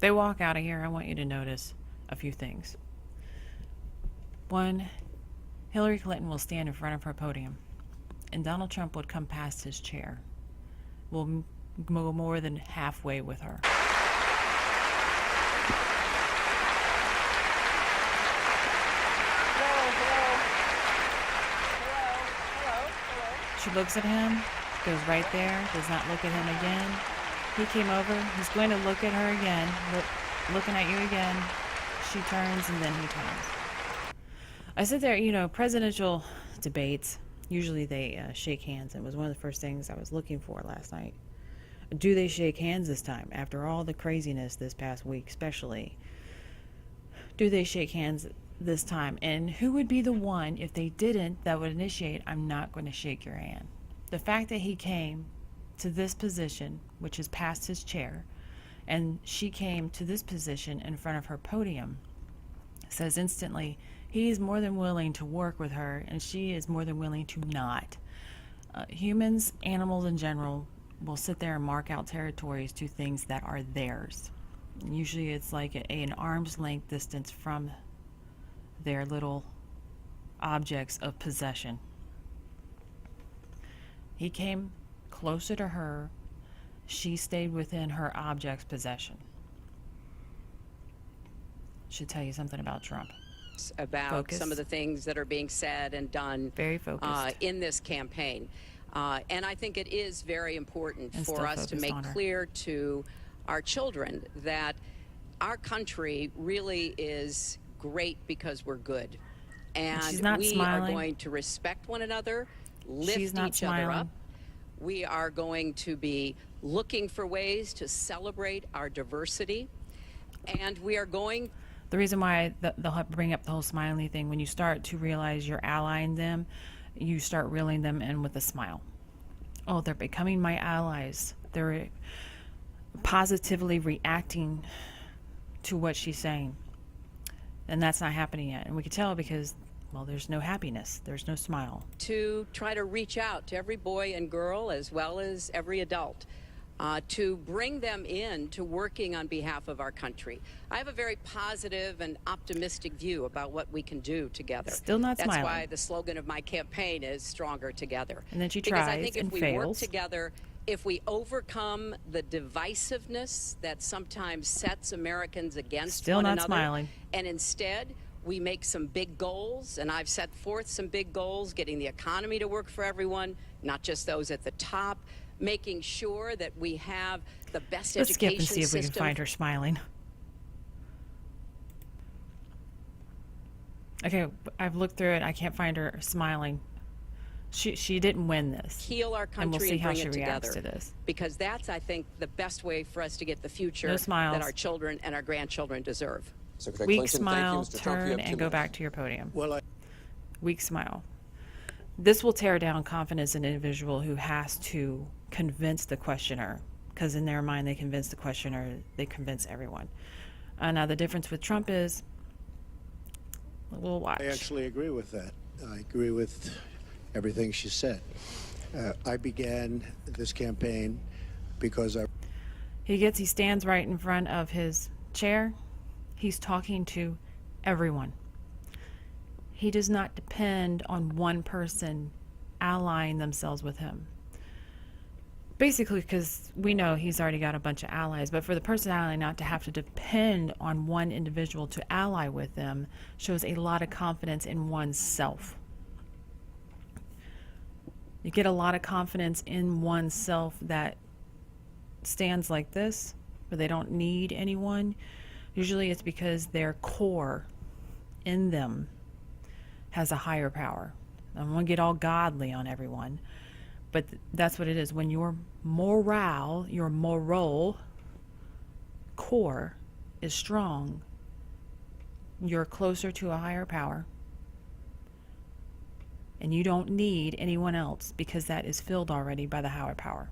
They walk out of here. I want you to notice a few things. One, Hillary Clinton will stand in front of her podium, and Donald Trump would come past his chair. Will go more than halfway with her. She looks at him, goes right there, does not look at him again. He came over, he's going to look at her again, looking at you again. She turns and then he turns. I sit there, presidential debates, usually they shake hands. It was one of the first things I was looking for last night. Do they shake hands this time? After all the craziness this past week, especially, do they shake hands this time? And who would be the one, if they didn't, that would initiate, I'm not going to shake your hand? The fact that he came to this position, which is past his chair, and she came to this position in front of her podium, says instantly he's more than willing to work with her, and she is more than willing to not. Humans, animals in general, will sit there and mark out territories to things that are theirs. Usually it's like an arm's length distance from their little objects of possession. He came closer to her. She stayed within her object's possession. Should tell you something about Trump. About Focus. Some of the things that are being said and done Very focused. in this campaign. And I think it is very important And for still us to focused make on her. clear to our children that our country really is great because we're good. And she's not we smiling. are going to respect one another, lift She's not each other smiling. up. We are going to be looking for ways to celebrate our diversity. And we are going The reason why they'll bring up the whole smiley thing, when you start to realize you're allying them, you start reeling them in with a smile. Oh, they're becoming my allies. They're positively reacting to what she's saying. And that's not happening yet. And we can tell because, well, there's no happiness. There's no smile. to try to reach out to every boy and girl as well as every adult to bring them in to working on behalf of our country. I have a very positive and optimistic view about what we can do together. Still not That's smiling. why the slogan of my campaign is Stronger Together. And then she because I tries think if and we fails. work together, if we overcome the divisiveness that sometimes sets Americans against Still one not another, smiling. and instead we make some big goals, and I've set forth some big goals, getting the economy to work for everyone, not just those at the top, making sure that we have the best Let's skip education and see if we can system. find her smiling. Okay, I've looked through it. I can't find her smiling. She didn't win this. Heal our And we'll country see and how bring she it reacts together. to this. Because that's, I think, the best way for us to get the future No smiles. that our children and our grandchildren deserve. Secretary Weak Clinton, smile, thank you. Mr. Trump, you turn, have 2 and go minutes. back to your podium. Well, Weak smile. This will tear down confidence in an individual who has to convince the questioner, because in their mind they convince the questioner, they convince everyone. Now the difference with Trump is, we'll watch. I actually agree with that. I agree with everything she said. I began this campaign because He stands right in front of his chair. He's talking to everyone. He does not depend on one person allying themselves with him. Basically, because we know he's already got a bunch of allies, but for the personality not to have to depend on one individual to ally with them shows a lot of confidence in oneself. You get a lot of confidence in oneself that stands like this, where they don't need anyone. Usually it's because their core in them has a higher power. I'm going to get all godly on everyone, but that's what it is. When your morale, your moral core is strong, you're closer to a higher power, and you don't need anyone else because that is filled already by the higher power.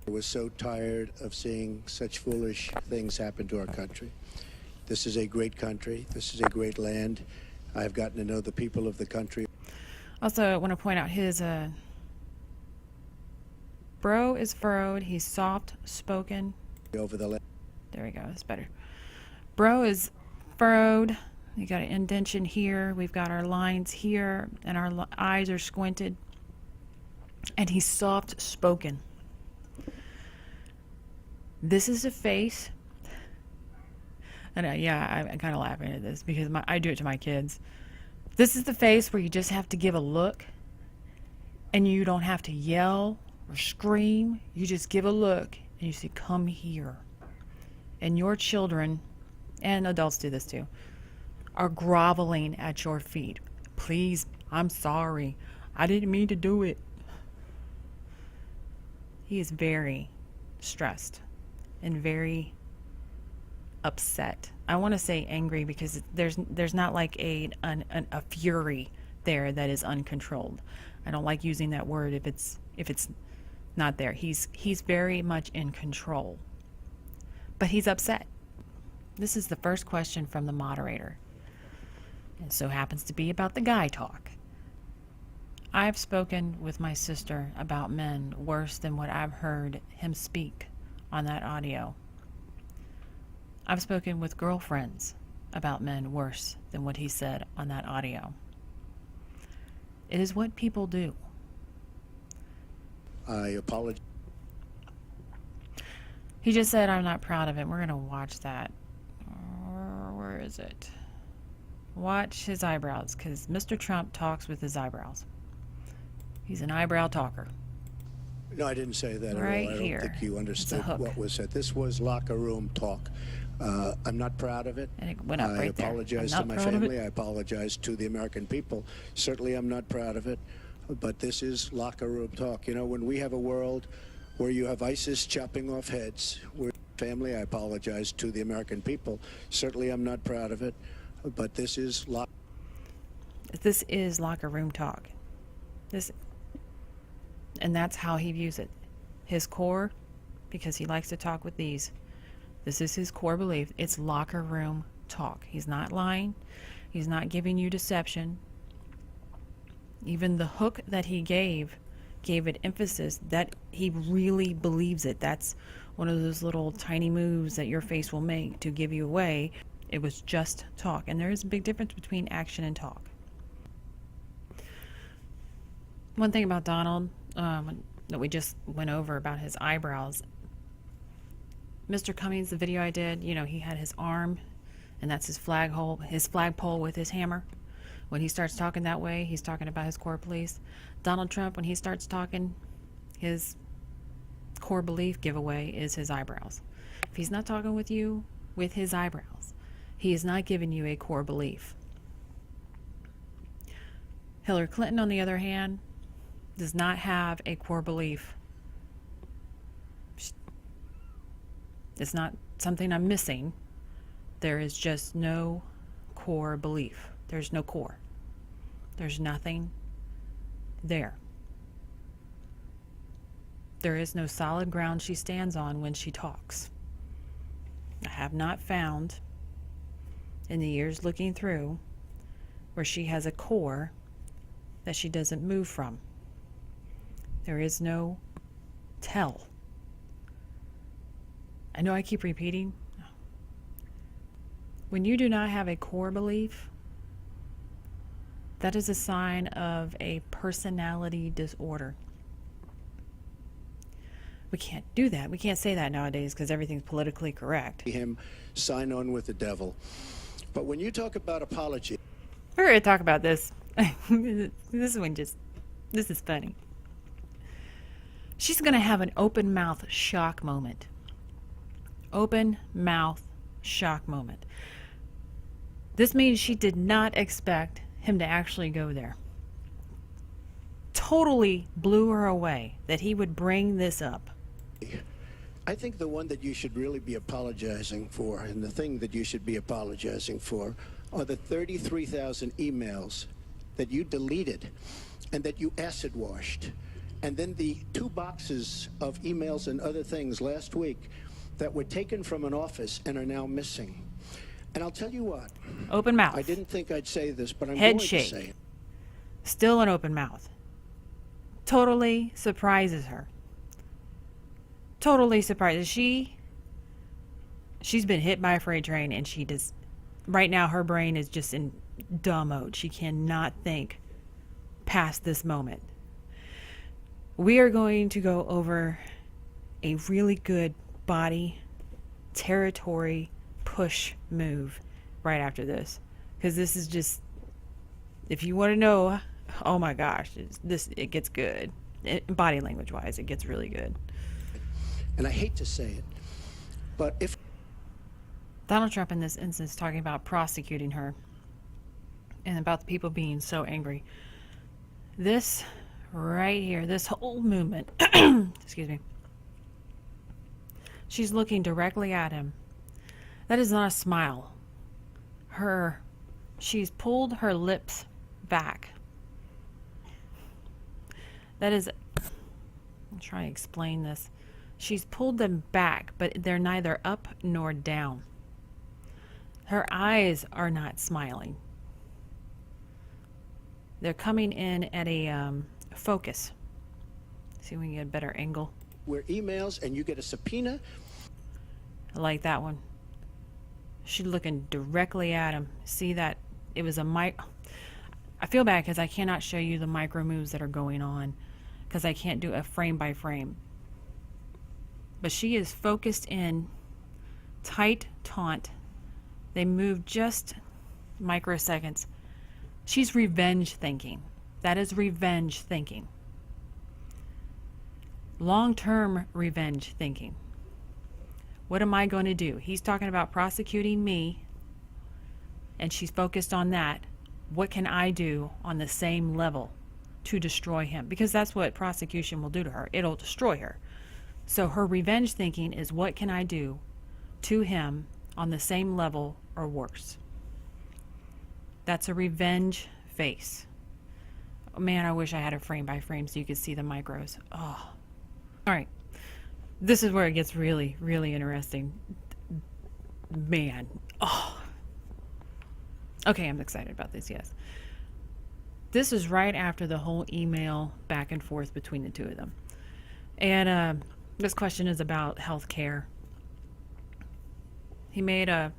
I was so tired of seeing such foolish things happen to our country. This is a great country. This is a great land. I've gotten to know the people of the country. Also, I want to point out his Bro is furrowed. He's soft spoken. over the There we go. That's better. Bro is furrowed. You got an indention here. We've got our lines here, and our eyes are squinted. And he's soft spoken. This is a face. And I'm kind of laughing at this because I do it to my kids. This is the face where you just have to give a look, and you don't have to yell or scream. You just give a look, and you say, "Come here." And your children, and adults do this too, are groveling at your feet. "Please, I'm sorry. I didn't mean to do it." He is very stressed and very upset. I want to say angry because there's not like a fury there that is uncontrolled. I don't like using that word if it's not there. He's very much in control, but he's upset. This is the first question from the moderator. It so happens to be about the guy talk. I've spoken with my sister about men worse than what I've heard him speak on that audio. I've spoken with girlfriends about men worse than what he said on that audio. It is what people do. I apologize. He just said, "I'm not proud of it." We're going to watch that. Where is it? Watch his eyebrows, because Mr. Trump talks with his eyebrows. He's an eyebrow talker. No, I didn't say that Right at all. I here. don't think you understood hook. what was said. This was locker room talk. I'm not proud of it. And it went up I right there. apologize I'm to not my proud of it. family. I apologize to the American people. Certainly, I'm not proud of it. But this is locker room talk. You know, when we have a world where you have ISIS chopping off heads, we're family. I apologize to the American people. Certainly, I'm not proud of it. But this is locker room talk. And that's how he views it. His core, because he likes to talk with these. This is his core belief. It's locker room talk. He's not lying. He's not giving you deception. Even the hook that he gave it emphasis that he really believes it. That's one of those little tiny moves that your face will make to give you away. It was just talk. And there is a big difference between action and talk. One thing about Donald that we just went over about his eyebrows. Mr. Cummings, the video I did, he had his arm, and that's his flagpole with his hammer. When he starts talking that way, he's talking about his core beliefs. Donald Trump, when he starts talking, his core belief giveaway is his eyebrows. If he's not talking with you with his eyebrows, he is not giving you a core belief. Hillary Clinton, on the other hand, does not have a core belief. It's not something I'm missing. There is just no core belief. There's no core. There's nothing there. There is no solid ground she stands on when she talks. I have not found, in the years looking through, where she has a core that she doesn't move from. There is no tell. I know I keep repeating. When you do not have a core belief, that is a sign of a personality disorder. We can't do that. We can't say that nowadays because everything's politically correct. him sign on with the devil. But when you talk about apology, We're going to talk about this. This is funny. She's going to have an open mouth shock moment. Open mouth shock moment. This means she did not expect him to actually go there. Totally blew her away that he would bring this up. I think the one that you should really be apologizing for, and the thing that you should be apologizing for, are the 33,000 emails that you deleted and that you acid washed. And then the 2 boxes of emails and other things last week that were taken from an office and are now missing. And I'll tell you what. Open mouth. I didn't think I'd say this, but I'm Head going shake. to say it. Still an open mouth. Totally surprises her. totally surprised. She's been hit by a freight train, and she does. Right now, her brain is just in dumb mode. She cannot think past this moment. We are going to go over a really good body territory push move right after this, because this is just, if you want to know, oh my gosh, it gets good. Body language wise, it gets really good. And I hate to say it, but if Donald Trump in this instance talking about prosecuting her and about the people being so angry. This right here, this whole movement, excuse me, she's looking directly at him. That is not a smile. She's pulled her lips back. That is, I'm trying to explain this. She's pulled them back, but they're neither up nor down. Her eyes are not smiling. They're coming in at a focus. See if we can get a better angle. we're emails and you get a subpoena. I like that one. She's looking directly at him. See that? It was a mic. I feel bad because I cannot show you the micro moves that are going on because I can't do a frame by frame. But she is focused in, tight taunt. They move just microseconds. She's revenge thinking. That is revenge thinking. Long-term revenge thinking. What am I going to do? He's talking about prosecuting me, and she's focused on that. What can I do on the same level to destroy him? Because that's what prosecution will do to her. It'll destroy her. So her revenge thinking is, what can I do to him on the same level or worse? That's a revenge face. Oh, man, I wish I had a frame by frame so you could see the micros. Oh. All right. This is where it gets really, really interesting. Man. Oh. Okay, I'm excited about this, yes. This is right after the whole email back and forth between the two of them. And this question is about health care. He made a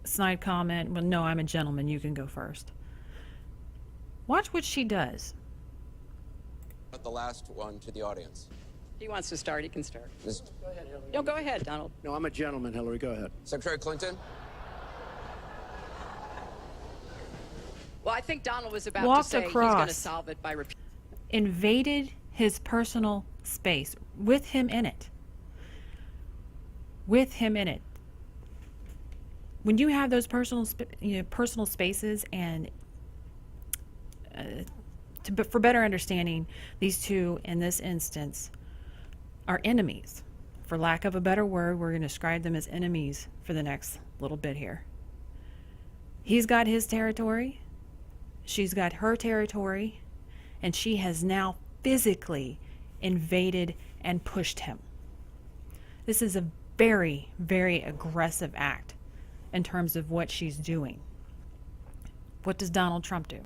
snide comment. Well, no, I'm a gentleman. You can go first. Watch what she does. The last one to the audience. He wants to start, he can start. Ms. No, go ahead, Donald. No, I'm a gentleman, Hillary. Go ahead. Secretary Clinton. Well, I think Donald was about Walked to say across. he's going to solve it by repeating. Invaded his personal space with him in it. With him in it. When you have those personal spaces, and for better understanding, these two in this instance are enemies. For lack of a better word, we're going to describe them as enemies for the next little bit here. He's got his territory. She's got her territory. And she has now physically invaded and pushed him. This is a very, very aggressive act in terms of what she's doing. What does Donald Trump do?